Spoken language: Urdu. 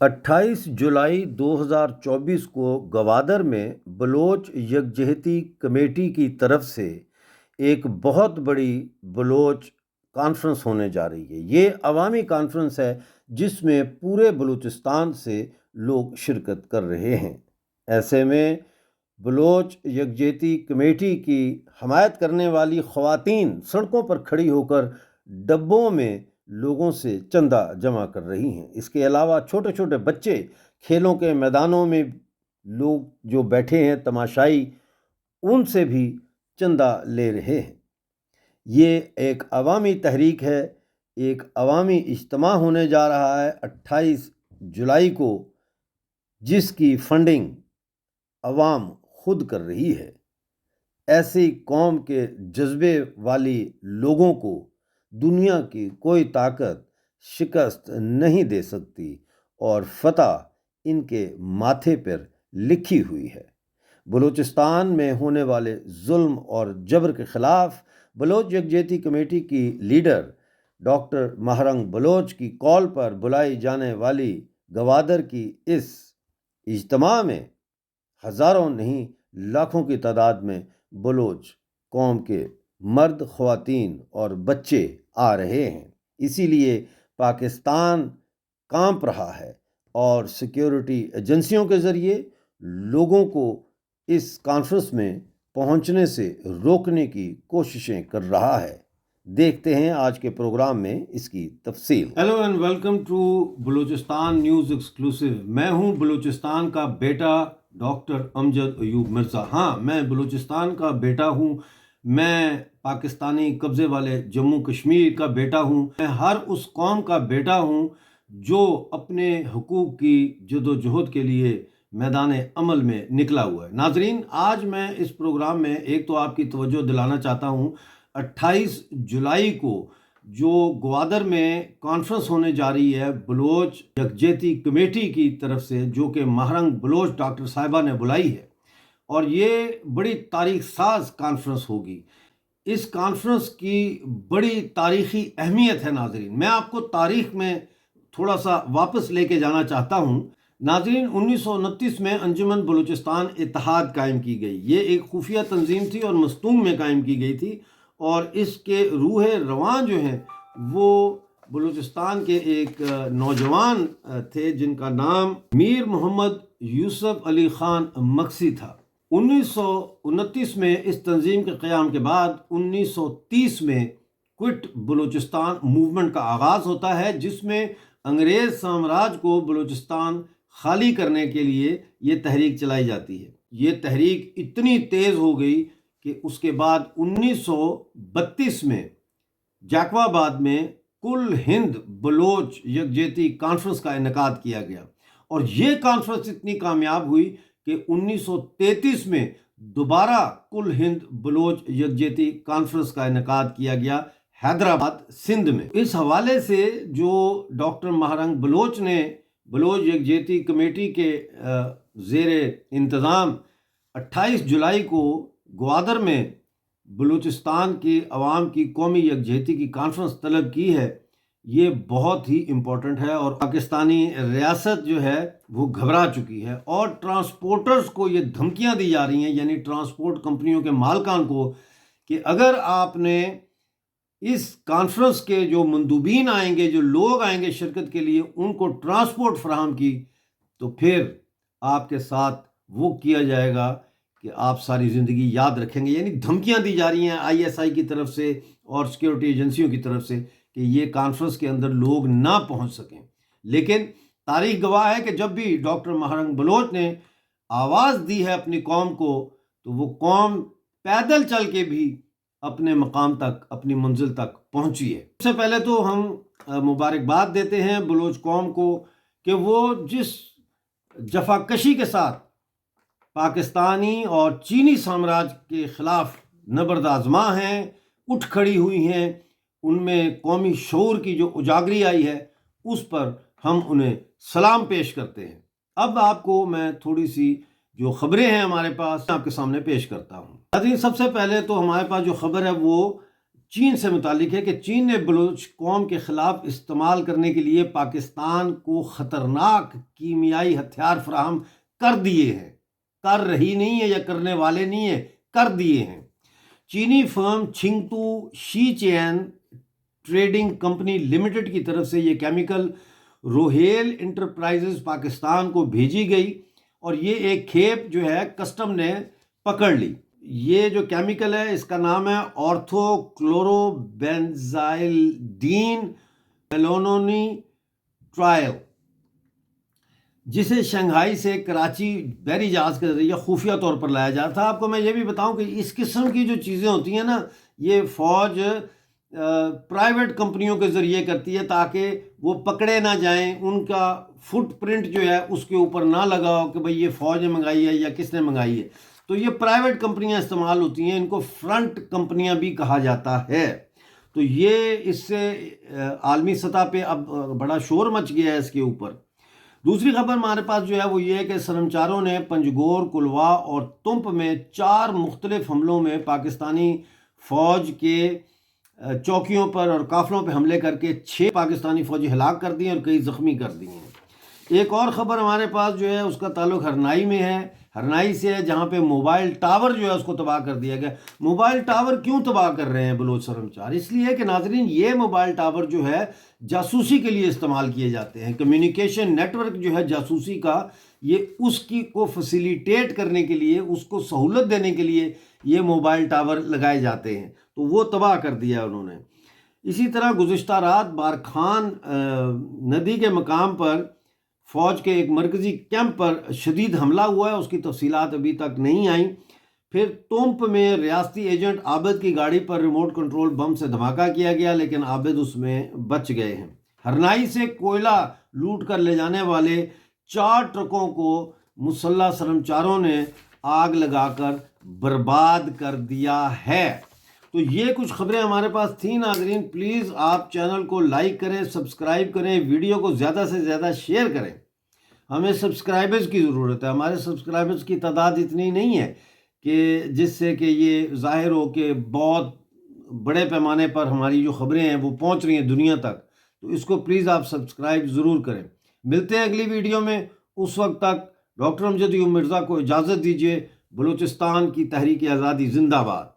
28 جولائی 2024 کو گوادر میں بلوچ یکجہتی کمیٹی کی طرف سے ایک بہت بڑی بلوچ کانفرنس ہونے جا رہی ہے۔ یہ عوامی کانفرنس ہے جس میں پورے بلوچستان سے لوگ شرکت کر رہے ہیں۔ ایسے میں بلوچ یکجہتی کمیٹی کی حمایت کرنے والی خواتین سڑکوں پر کھڑی ہو کر ڈبوں میں لوگوں سے چندہ جمع کر رہی ہیں۔ اس کے علاوہ چھوٹے چھوٹے بچے کھیلوں کے میدانوں میں لوگ جو بیٹھے ہیں تماشائی، ان سے بھی چندہ لے رہے ہیں۔ یہ ایک عوامی تحریک ہے، ایک عوامی اجتماع ہونے جا رہا ہے 28 جولائی کو، جس کی فنڈنگ عوام خود کر رہی ہے۔ ایسی قوم کے جذبے والی لوگوں کو دنیا کی کوئی طاقت شکست نہیں دے سکتی اور فتح ان کے ماتھے پر لکھی ہوئی ہے۔ بلوچستان میں ہونے والے ظلم اور جبر کے خلاف بلوچ یکجہتی کمیٹی کی لیڈر ڈاکٹر مہرنگ بلوچ کی کال پر بلائی جانے والی گوادر کی اس اجتماع میں ہزاروں نہیں لاکھوں کی تعداد میں بلوچ قوم کے مرد، خواتین اور بچے آ رہے ہیں۔ اسی لیے پاکستان کانپ رہا ہے اور سیکیورٹی ایجنسیوں کے ذریعے لوگوں کو اس کانفرنس میں پہنچنے سے روکنے کی کوششیں کر رہا ہے۔ دیکھتے ہیں آج کے پروگرام میں اس کی تفصیل۔ Hello and welcome to Balochistan news exclusive. میں ہوں بلوچستان کا بیٹا ڈاکٹر امجد ایوب مرزا۔ ہاں، میں بلوچستان کا بیٹا ہوں، میں پاکستانی قبضے والے جموں کشمیر کا بیٹا ہوں، میں ہر اس قوم کا بیٹا ہوں جو اپنے حقوق کی جدوجہد کے لیے میدان عمل میں نکلا ہوا ہے۔ ناظرین، آج میں اس پروگرام میں ایک تو آپ کی توجہ دلانا چاہتا ہوں 28 جولائی کو جو گوادر میں کانفرنس ہونے جا رہی ہے بلوچ یکجہتی کمیٹی کی طرف سے، جو کہ مہرنگ بلوچ ڈاکٹر صاحبہ نے بلائی ہے، اور یہ بڑی تاریخ ساز کانفرنس ہوگی۔ اس کانفرنس کی بڑی تاریخی اہمیت ہے۔ ناظرین، میں آپ کو تاریخ میں تھوڑا سا واپس لے کے جانا چاہتا ہوں۔ ناظرین، 1929 میں انجمن بلوچستان اتحاد قائم کی گئی۔ یہ ایک خفیہ تنظیم تھی اور مستونگ میں قائم کی گئی تھی، اور اس کے روح رواں جو ہیں وہ بلوچستان کے ایک نوجوان تھے جن کا نام میر محمد یوسف علی خان مکسی تھا۔ 1929 میں اس تنظیم کے قیام کے بعد 1930 میں کوئٹ بلوچستان موومنٹ کا آغاز ہوتا ہے، جس میں انگریز سامراج کو بلوچستان خالی کرنے کے لیے یہ تحریک چلائی جاتی ہے۔ یہ تحریک اتنی تیز ہو گئی کہ اس کے بعد 1932 میں جاکوا آباد میں کل ہند بلوچ یکجہتی کانفرنس کا انعقاد کیا گیا، اور یہ کانفرنس اتنی کامیاب ہوئی کہ 1933 میں دوبارہ کل ہند بلوچ یکجہتی کانفرنس کا انعقاد کیا گیا حیدرآباد، سندھ میں۔ اس حوالے سے جو ڈاکٹر مہرنگ بلوچ نے بلوچ یکجہتی کمیٹی کے زیر انتظام 28 جولائی کو گوادر میں بلوچستان کی عوام کی قومی یکجہتی کی کانفرنس طلب کی ہے، یہ بہت ہی امپورٹنٹ ہے، اور پاکستانی ریاست جو ہے وہ گھبرا چکی ہے، اور ٹرانسپورٹرز کو یہ دھمکیاں دی جا رہی ہیں، یعنی ٹرانسپورٹ کمپنیوں کے مالکان کو، کہ اگر آپ نے اس کانفرنس کے جو مندوبین آئیں گے، جو لوگ آئیں گے شرکت کے لیے، ان کو ٹرانسپورٹ فراہم کی تو پھر آپ کے ساتھ وہ کیا جائے گا کہ آپ ساری زندگی یاد رکھیں گے۔ یعنی دھمکیاں دی جا رہی ہیں ISI کی طرف سے اور سیکیورٹی ایجنسیوں کی طرف سے کہ یہ کانفرنس کے اندر لوگ نہ پہنچ سکیں۔ لیکن تاریخ گواہ ہے کہ جب بھی ڈاکٹر مہرنگ بلوچ نے آواز دی ہے اپنی قوم کو، تو وہ قوم پیدل چل کے بھی اپنے مقام تک، اپنی منزل تک پہنچی ہے۔ سب سے پہلے تو ہم مبارکباد دیتے ہیں بلوچ قوم کو کہ وہ جس جفاکشی کے ساتھ پاکستانی اور چینی سامراج کے خلاف نبرد آزما ہیں، اٹھ کھڑی ہوئی ہیں، ان میں قومی شعور کی جو اجاگری آئی ہے، اس پر ہم انہیں سلام پیش کرتے ہیں۔ اب آپ کو میں تھوڑی سی جو خبریں ہیں ہمارے پاس آپ کے سامنے پیش کرتا ہوں۔ سب سے پہلے تو ہمارے پاس جو خبر ہے وہ چین سے متعلق ہے کہ چین نے بلوچ قوم کے خلاف استعمال کرنے کے لیے پاکستان کو خطرناک کیمیائی ہتھیار فراہم کر دیے ہیں، کر رہی نہیں ہے یا کرنے والے نہیں ہیں، کر دیے ہیں۔ چینی فرم چھنگتو شی چین ٹریڈنگ کمپنی لمیٹڈ کی طرف سے یہ کیمیکل روہیل انٹرپرائزز پاکستان کو بھیجی گئی اور یہ ایک کھیپ جو ہے کسٹم نے پکڑ لی۔ یہ جو کیمیکل ہے اس کا نام ہے آرتھو کلورو بینزائلڈین میلونونی ٹرائل، جسے شنگھائی سے کراچی بحری جہاز کے ذریعے خفیہ طور پر لایا جاتا تھا۔ آپ کو میں یہ بھی بتاؤں کہ اس قسم کی جو چیزیں ہوتی ہیں نا، یہ فوج پرائیویٹ کمپنیوں کے ذریعے کرتی ہے تاکہ وہ پکڑے نہ جائیں، ان کا فٹ پرنٹ جو ہے اس کے اوپر نہ لگا ہو کہ بھئی یہ فوج نے منگائی ہے یا کس نے منگائی ہے۔ تو یہ پرائیویٹ کمپنیاں استعمال ہوتی ہیں، ان کو فرنٹ کمپنیاں بھی کہا جاتا ہے۔ تو یہ اس سے عالمی سطح پہ اب بڑا شور مچ گیا ہے اس کے اوپر۔ دوسری خبر ہمارے پاس جو ہے وہ یہ ہے کہ سرمچاروں نے پنجگور، کلوا اور تمپ میں 4 مختلف حملوں میں پاکستانی فوج کے چوکیوں پر اور قافلوں پہ حملے کر کے 6 پاکستانی فوجی ہلاک کر دیے اور کئی زخمی کر دیے ہیں۔ ایک اور خبر ہمارے پاس جو ہے اس کا تعلق ہرنائی میں ہے، ہرنائی سے ہے، جہاں پہ موبائل ٹاور جو ہے اس کو تباہ کر دیا گیا۔ موبائل ٹاور کیوں تباہ کر رہے ہیں بلوچ سرمچار؟ اس لیے کہ ناظرین یہ موبائل ٹاور جو ہے جاسوسی کے لیے استعمال کیے جاتے ہیں، کمیونیکیشن نیٹ ورک جو ہے جاسوسی کا، یہ اس کی کو فیسیلیٹیٹ کرنے کے لیے، اس کو سہولت دینے کے لیے یہ موبائل ٹاور لگائے جاتے ہیں، تو وہ تباہ کر دیا انہوں نے۔ اسی طرح گزشتہ رات بارکھان ندی کے مقام پر فوج کے ایک مرکزی کیمپ پر شدید حملہ ہوا ہے، اس کی تفصیلات ابھی تک نہیں آئیں۔ پھر تومپ میں ریاستی ایجنٹ عابد کی گاڑی پر ریموٹ کنٹرول بم سے دھماکہ کیا گیا، لیکن عابد اس میں بچ گئے ہیں۔ ہرنائی سے کوئلہ لوٹ کر لے جانے والے 4 ٹرکوں کو مسلح سرمچاروں نے آگ لگا کر برباد کر دیا ہے۔ تو یہ کچھ خبریں ہمارے پاس تھیں ناظرین۔ پلیز آپ چینل کو لائک کریں، سبسکرائب کریں، ویڈیو کو زیادہ سے زیادہ شیئر کریں۔ ہمیں سبسکرائبرز کی ضرورت ہے، ہمارے سبسکرائبرز کی تعداد اتنی نہیں ہے کہ جس سے کہ یہ ظاہر ہو کہ بہت بڑے پیمانے پر ہماری جو خبریں ہیں وہ پہنچ رہی ہیں دنیا تک۔ تو اس کو پلیز آپ سبسکرائب ضرور کریں۔ ملتے ہیں اگلی ویڈیو میں، اس وقت تک ڈاکٹر امجد یوب مرزا کو اجازت دیجیے۔ بلوچستان کی تحریک آزادی زندہ باد۔